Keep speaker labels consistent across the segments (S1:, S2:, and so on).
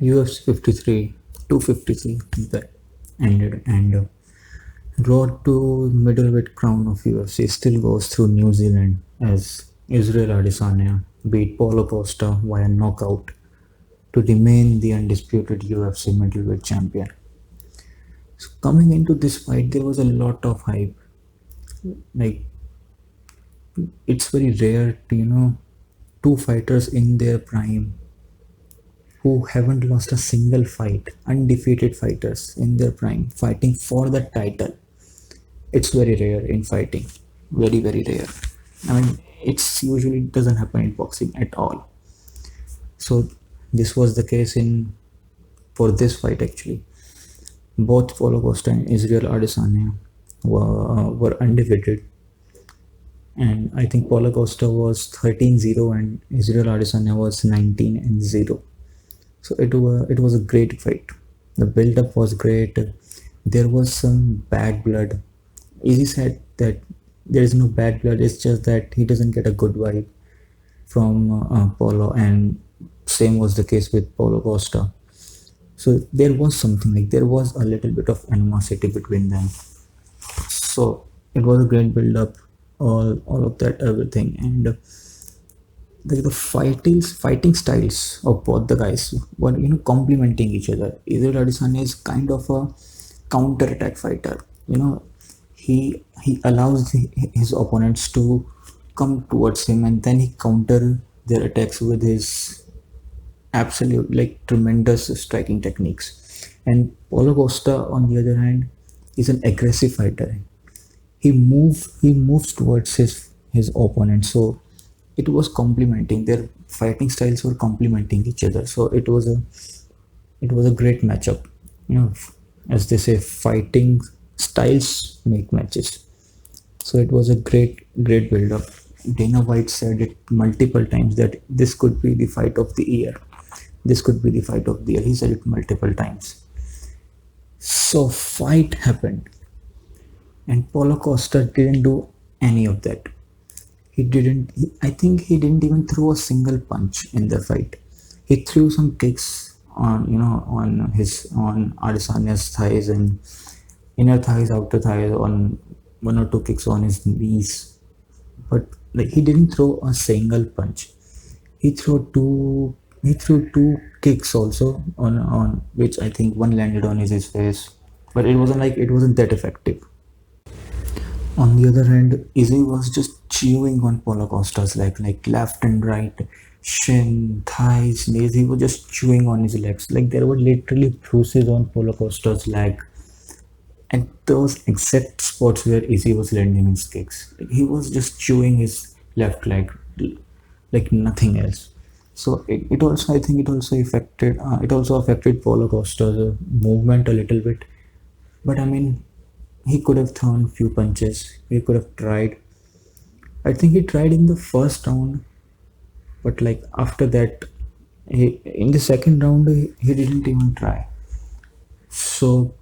S1: UFC 53, 253 that ended, and road to middleweight crown of UFC still goes through New Zealand as Israel Adesanya beat Paulo Costa via knockout to remain the undisputed UFC middleweight champion. So coming into this fight, there was a lot of hype. Like, it's very rare to two fighters in their prime who haven't lost a single fight, undefeated fighters in their prime, fighting for the title. It's very rare in fighting, very very rare. I mean, it's usually doesn't happen in boxing at all. So this was the case in for this fight actually. Both Paulo Costa and Israel Adesanya were undefeated, and I think Paulo Costa was 13-0 and Israel Adesanya was 19-0. So it was a great fight. The build up was great. There was some bad blood. Easy said that there is no bad blood. It's just that he doesn't get a good vibe from Paulo, and same was the case with Paulo Costa. So there was something, like there was a little bit of animosity between them. So it was a great build up, all of that, everything, and the fighting styles of both the guys were complementing each other. Israel Adesanya is kind of a counter attack fighter. He allows his opponents to come towards him, and then he counter their attacks with his absolute, like, tremendous striking techniques. And Paulo Costa, on the other hand, is an aggressive fighter. He moves towards his opponent. So it was complementing, their fighting styles were complementing each other. So it was a great matchup. you know as they say, fighting styles make matches. So it was a great build up. Dana White said it multiple times that this could be the fight of the year. This could be the fight of the year. He said it multiple times. So fight happened, and Paulo Costa didn't do any of that. I think he didn't even throw a single punch in the fight. He threw some kicks on Adesanya's thighs and inner thighs, outer thighs, on one or two kicks on his knees. But like, he didn't throw a single punch. He threw two kicks also, on which I think one landed on his face, but it wasn't that effective. On the other hand, Izzy was just chewing on Paulo Costa's leg, like left and right, shin, thighs, knees. He was just chewing on his legs. Like, there were literally bruises on Paulo Costa's leg, and those exact spots where Izzy was landing his kicks. Like, he was just chewing his left leg, like nothing else. So it also, I think, it also affected Paulo Costa's movement a little bit. But I mean, he could have thrown few punches. He could have tried. I think he tried in the first round, but like after that, in the second round he didn't even try. So,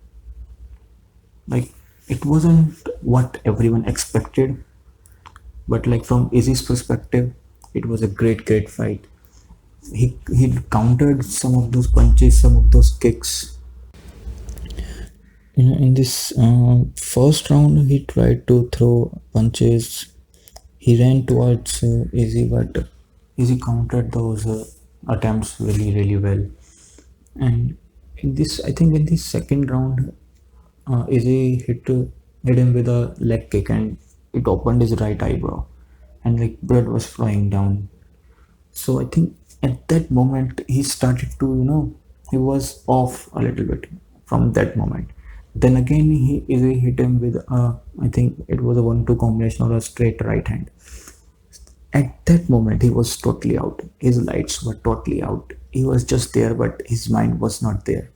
S1: like, it wasn't what everyone expected, but like from Izzy's perspective, it was a great fight. He countered some of those punches, some of those kicks. In this first round, he tried to throw punches. He ran towards Izzy, but Izzy countered those attempts really well. And I think in the second round, Izzy hit him with a leg kick, and it opened his right eyebrow, and like blood was flowing down. So I think at that moment he started to, he was off a little bit from that moment. Then again, he hit him with I think it was a 1-2 combination or a straight right hand. At that moment he was totally out. His lights were totally out. He was just there, but his mind was not there.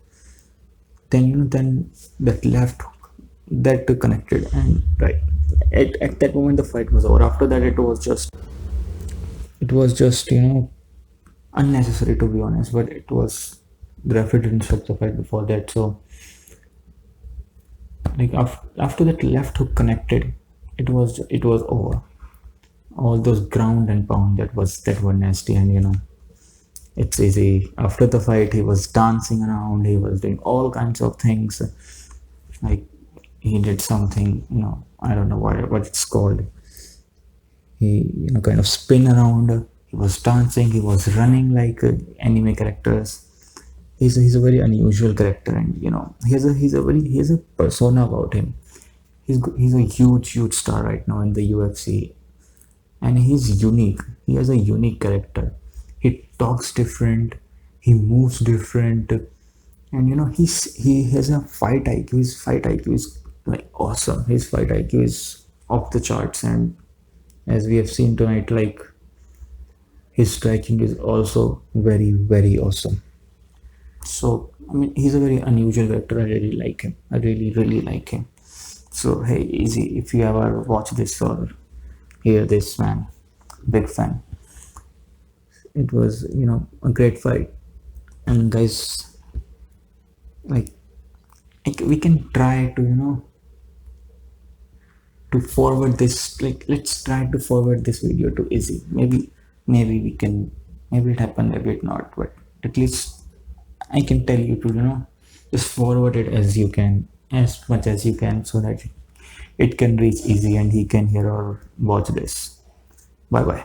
S1: Then that left hook, that connected, and right at that moment the fight was over. After that, it was just unnecessary, to be honest, but it was, the referee didn't stop the fight before that. So like, after that left hook connected, it was over. All those ground and pound that were nasty, and It's easy. After the fight, he was dancing around. He was doing all kinds of things. Like he did something, I don't know what it's called. He, kind of spin around. He was dancing. He was running like anime characters. He's a very unusual character, and he has a persona about him. He's a huge star right now in the UFC, and he's unique. He has a unique character. He talks different, he moves different, and he has a fight IQ. His fight IQ is like awesome. His fight IQ is off the charts, and as we have seen tonight, like his striking is also very awesome. So I mean, he's a very unusual character. I really like him. I really like him. So hey, easy. If you ever watch this or hear this, man, big fan. It was a great fight, and guys, like we can try to to forward this. Like let's try to forward this video to Izzy. Maybe we can. Maybe it happened. Maybe it not. But at least I can tell you to just forward it as you can, as much as you can, so that it can reach Izzy and he can hear or watch this. Bye bye.